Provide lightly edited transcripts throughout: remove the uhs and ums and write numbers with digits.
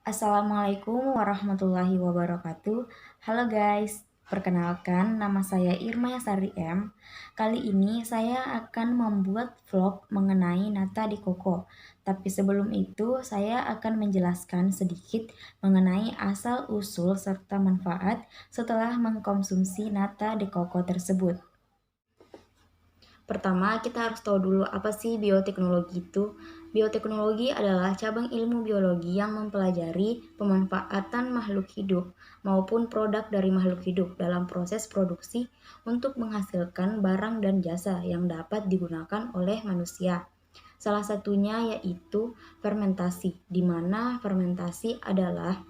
Assalamualaikum warahmatullahi wabarakatuh. Halo guys, perkenalkan nama saya Irma Sari M. Kali ini saya akan membuat vlog mengenai nata de coco. Tapi sebelum itu saya akan menjelaskan sedikit mengenai asal-usul serta manfaat setelah mengkonsumsi nata de coco tersebut. Pertama, kita harus tahu dulu apa sih bioteknologi itu. Bioteknologi adalah cabang ilmu biologi yang mempelajari pemanfaatan makhluk hidup maupun produk dari makhluk hidup dalam proses produksi untuk menghasilkan barang dan jasa yang dapat digunakan oleh manusia. Salah satunya yaitu fermentasi, di mana fermentasi adalah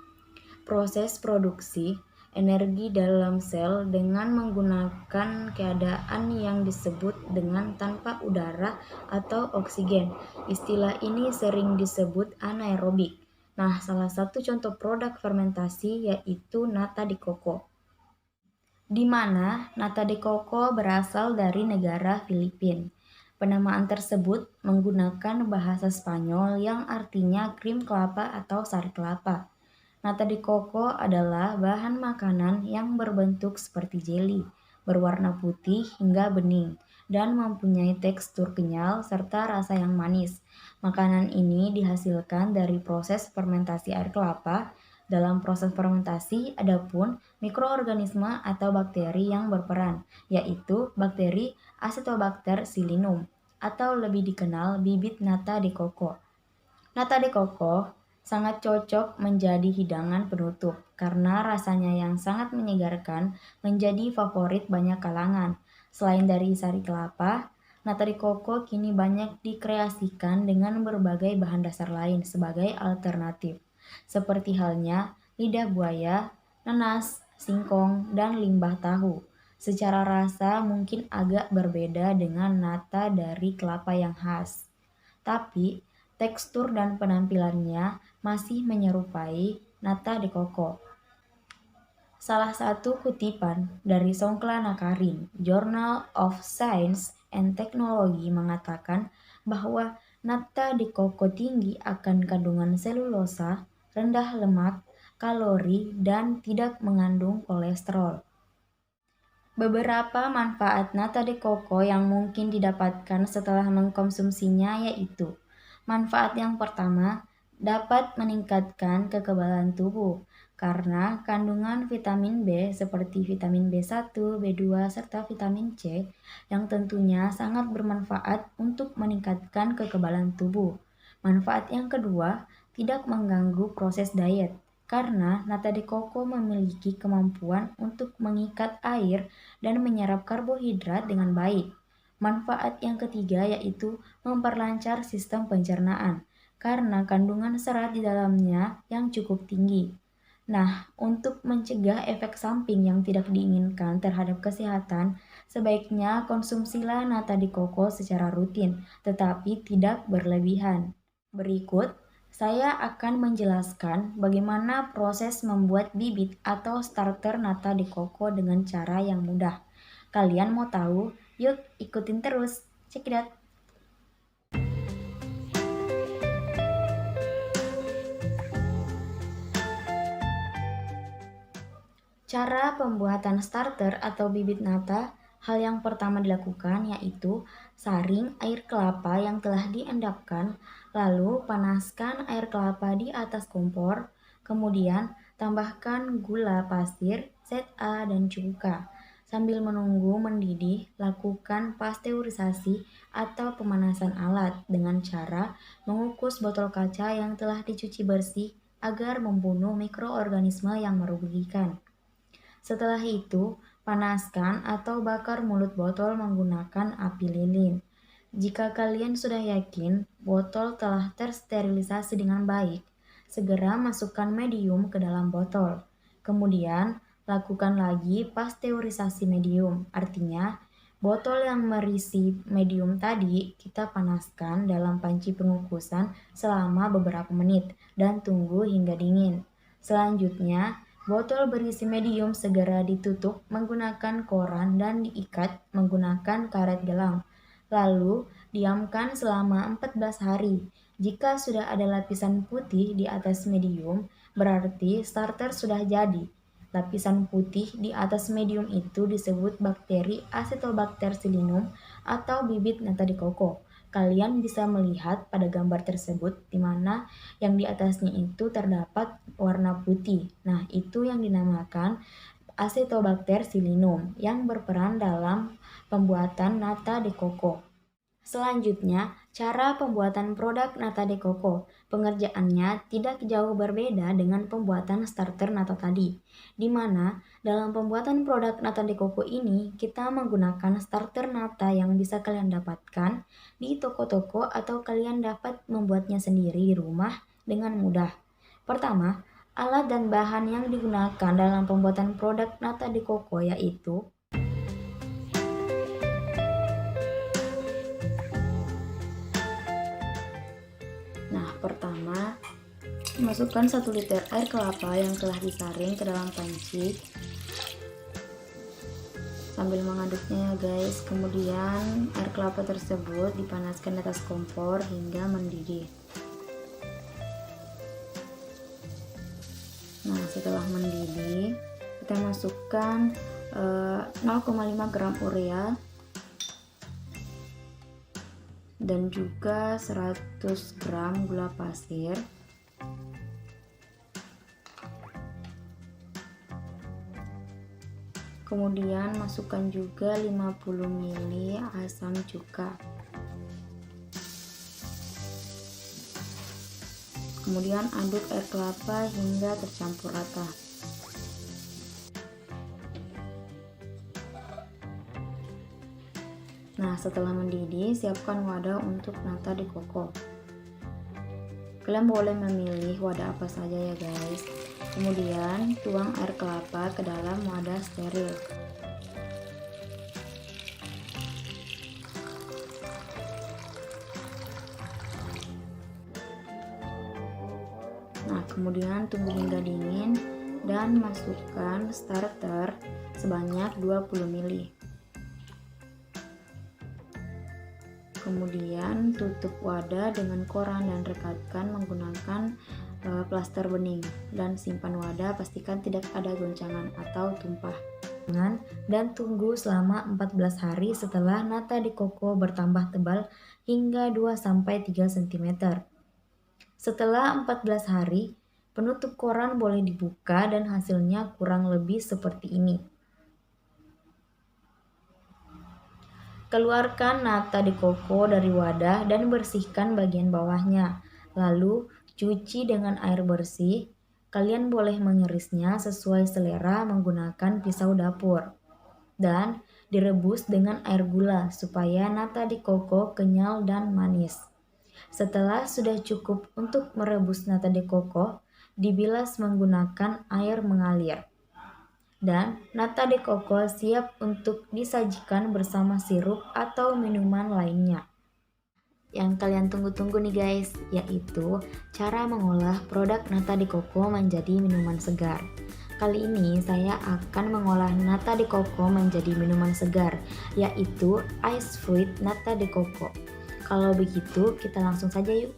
proses produksi energi dalam sel dengan menggunakan keadaan yang disebut dengan tanpa udara atau oksigen. Istilah ini sering disebut anaerobik. Nah, salah satu contoh produk fermentasi yaitu nata de coco, di mana nata de coco berasal dari negara Filipina. Penamaan tersebut menggunakan bahasa Spanyol yang artinya krim kelapa atau sari kelapa. Nata de coco adalah bahan makanan yang berbentuk seperti jeli, berwarna putih hingga bening, dan mempunyai tekstur kenyal serta rasa yang manis. Makanan ini dihasilkan dari proses fermentasi air kelapa. Dalam proses fermentasi, ada pun mikroorganisme atau bakteri yang berperan, yaitu bakteri Acetobacter psyllinum, atau lebih dikenal bibit nata de coco. Nata de coco sangat cocok menjadi hidangan penutup karena rasanya yang sangat menyegarkan menjadi favorit banyak kalangan. Selain dari sari kelapa, nata de coco kini banyak dikreasikan dengan berbagai bahan dasar lain sebagai alternatif, seperti halnya lidah buaya, nanas, singkong, dan limbah tahu. Secara rasa mungkin agak berbeda dengan nata dari kelapa yang khas, tapi tekstur dan penampilannya masih menyerupai nata de coco. Salah satu kutipan dari Songkla Nakarin, Journal of Science and Technology mengatakan bahwa nata de coco tinggi akan kandungan selulosa, rendah lemak, kalori, dan tidak mengandung kolesterol. Beberapa manfaat nata de coco yang mungkin didapatkan setelah mengkonsumsinya yaitu: manfaat yang pertama, dapat meningkatkan kekebalan tubuh karena kandungan vitamin B seperti vitamin B1, B2, serta vitamin C yang tentunya sangat bermanfaat untuk meningkatkan kekebalan tubuh. Manfaat yang kedua, tidak mengganggu proses diet karena nata de coco memiliki kemampuan untuk mengikat air dan menyerap karbohidrat dengan baik. Manfaat yang ketiga yaitu memperlancar sistem pencernaan karena kandungan serat di dalamnya yang cukup tinggi. Nah, untuk mencegah efek samping yang tidak diinginkan terhadap kesehatan, sebaiknya konsumsilah nata de coco secara rutin, tetapi tidak berlebihan. Berikut, saya akan menjelaskan bagaimana proses membuat bibit atau starter nata de coco dengan cara yang mudah. Kalian mau tahu? Yuk ikutin terus. Check it out. Cara pembuatan starter atau bibit nata, hal yang pertama dilakukan yaitu saring air kelapa yang telah diendapkan, lalu panaskan air kelapa di atas kompor, kemudian tambahkan gula pasir, zat A, dan cuka. Sambil menunggu mendidih, lakukan pasteurisasi atau pemanasan alat dengan cara mengukus botol kaca yang telah dicuci bersih agar membunuh mikroorganisme yang merugikan. Setelah itu, panaskan atau bakar mulut botol menggunakan api lilin. Jika kalian sudah yakin botol telah tersterilisasi dengan baik, segera masukkan medium ke dalam botol. Kemudian, lakukan lagi pasteurisasi medium, artinya botol yang berisi medium tadi kita panaskan dalam panci pengukusan selama beberapa menit dan tunggu hingga dingin. Selanjutnya, botol berisi medium segera ditutup menggunakan koran dan diikat menggunakan karet gelang. Lalu, Diamkan selama 14 hari. Jika sudah ada lapisan putih di atas medium, berarti starter sudah jadi. Lapisan putih di atas medium itu disebut bakteri Acetobacter sillinum atau bibit nata de coco. Kalian bisa melihat pada gambar tersebut di mana yang di atasnya itu terdapat warna putih. Nah, itu yang dinamakan Acetobacter sillinum yang berperan dalam pembuatan nata de coco. Selanjutnya, cara pembuatan produk nata de coco. Pengerjaannya tidak jauh berbeda dengan pembuatan starter nata tadi, di mana dalam pembuatan produk nata de coco ini kita menggunakan starter nata yang bisa kalian dapatkan di toko-toko atau kalian dapat membuatnya sendiri di rumah dengan mudah. Pertama, alat dan bahan yang digunakan dalam pembuatan produk nata de coco yaitu pertama, masukkan 1 liter air kelapa yang telah disaring ke dalam panci sambil mengaduknya ya guys. Kemudian air kelapa tersebut dipanaskan di atas kompor hingga mendidih. Nah, setelah mendidih kita masukkan 0,5 gram urea dan juga 100 gram gula pasir. Kemudian masukkan juga 50 ml asam cuka. Kemudian aduk air kelapa hingga tercampur rata. Nah, setelah mendidih, siapkan wadah untuk nata de coco. Kalian boleh memilih wadah apa saja ya guys. Kemudian, tuang air kelapa ke dalam wadah steril. Nah, kemudian tunggu hingga dingin dan masukkan starter sebanyak 20 ml. Kemudian tutup wadah dengan koran dan rekatkan menggunakan plaster bening dan simpan wadah, pastikan tidak ada goncangan atau tumpah. Dan tunggu selama 14 hari setelah nata de coco bertambah tebal hingga 2-3 cm. Setelah 14 hari, penutup koran boleh dibuka dan hasilnya kurang lebih seperti ini. Keluarkan nata de coco dari wadah dan bersihkan bagian bawahnya. Lalu, cuci dengan air bersih. Kalian boleh mengirisnya sesuai selera menggunakan pisau dapur. Dan direbus dengan air gula supaya nata de coco kenyal dan manis. Setelah sudah cukup untuk merebus nata de coco, dibilas menggunakan air mengalir. Dan nata de coco siap untuk disajikan bersama sirup atau minuman lainnya. Yang kalian tunggu-tunggu nih guys, yaitu cara mengolah produk nata de coco menjadi minuman segar. Kali ini saya akan mengolah nata de coco menjadi minuman segar, yaitu ice fruit nata de coco. Kalau begitu, kita langsung saja yuk.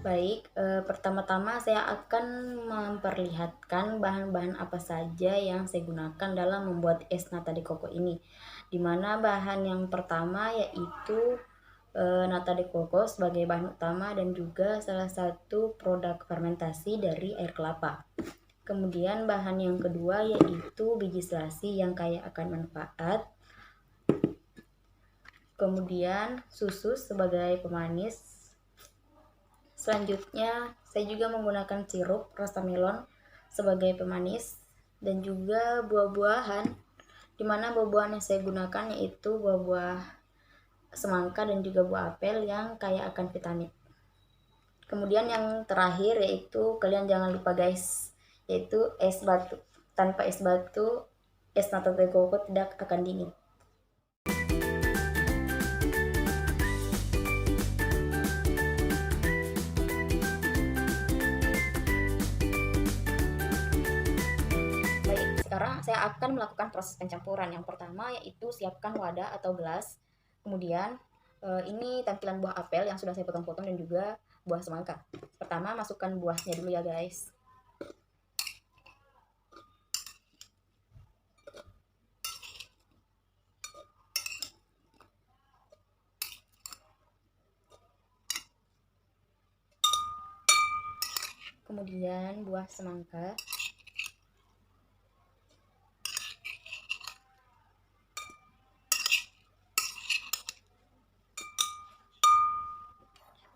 Baik, pertama-tama saya akan memperlihatkan bahan-bahan apa saja yang saya gunakan dalam membuat es nata de coco ini. Dimana bahan yang pertama yaitu nata de coco sebagai bahan utama dan juga salah satu produk fermentasi dari air kelapa. Kemudian bahan yang kedua yaitu biji selasi yang kaya akan manfaat. Kemudian susu sebagai pemanis. Selanjutnya, saya juga menggunakan sirup rasa melon sebagai pemanis dan juga buah-buahan, di mana buah-buahan yang saya gunakan yaitu buah-buah semangka dan juga buah apel yang kaya akan vitamin. Kemudian yang terakhir yaitu kalian jangan lupa guys, yaitu es batu. Tanpa es batu, es nata de coco tidak akan dingin. sekarang saya akan melakukan proses pencampuran. Yang pertama yaitu siapkan wadah atau gelas. Kemudian ini tampilan buah apel yang sudah saya potong-potong dan juga buah semangka. Pertama masukkan buahnya dulu ya guys. Kemudian buah semangka.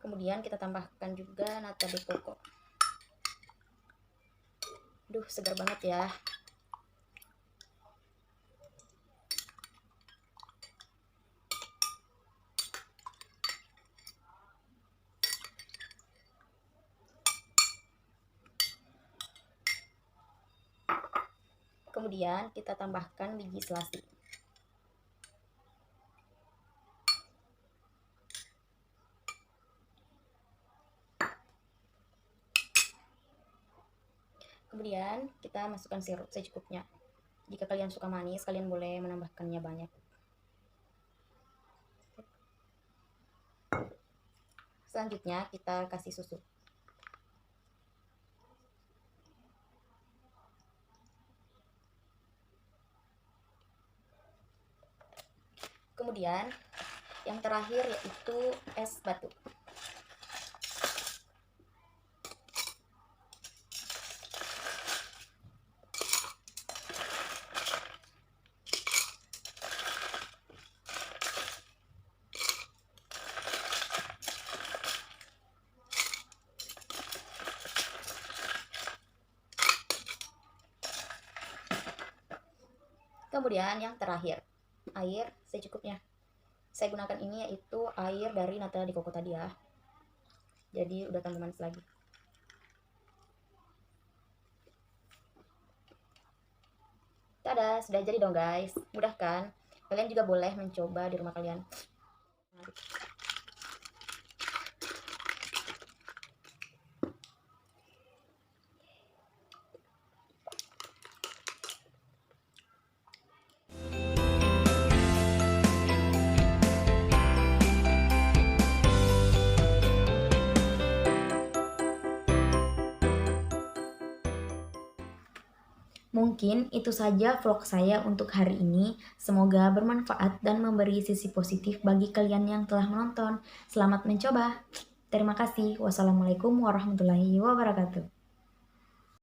Kemudian kita tambahkan juga nata de coco. Duh, segar banget ya. Kemudian kita tambahkan biji selasi. Kemudian kita masukkan sirup secukupnya. Jika kalian suka manis, kalian boleh menambahkannya banyak. Selanjutnya kita kasih susu. Kemudian yang terakhir yaitu es batu. Kemudian yang terakhir, air secukupnya. Saya gunakan ini yaitu air dari nata de coco tadi ya. Jadi udah tambah manis lagi. Tada, sudah jadi dong guys. Mudah kan? Kalian juga boleh mencoba di rumah kalian. Mungkin itu saja vlog saya untuk hari ini. Semoga bermanfaat dan memberi sisi positif bagi kalian yang telah menonton. Selamat mencoba. Terima kasih. Wassalamualaikum warahmatullahi wabarakatuh.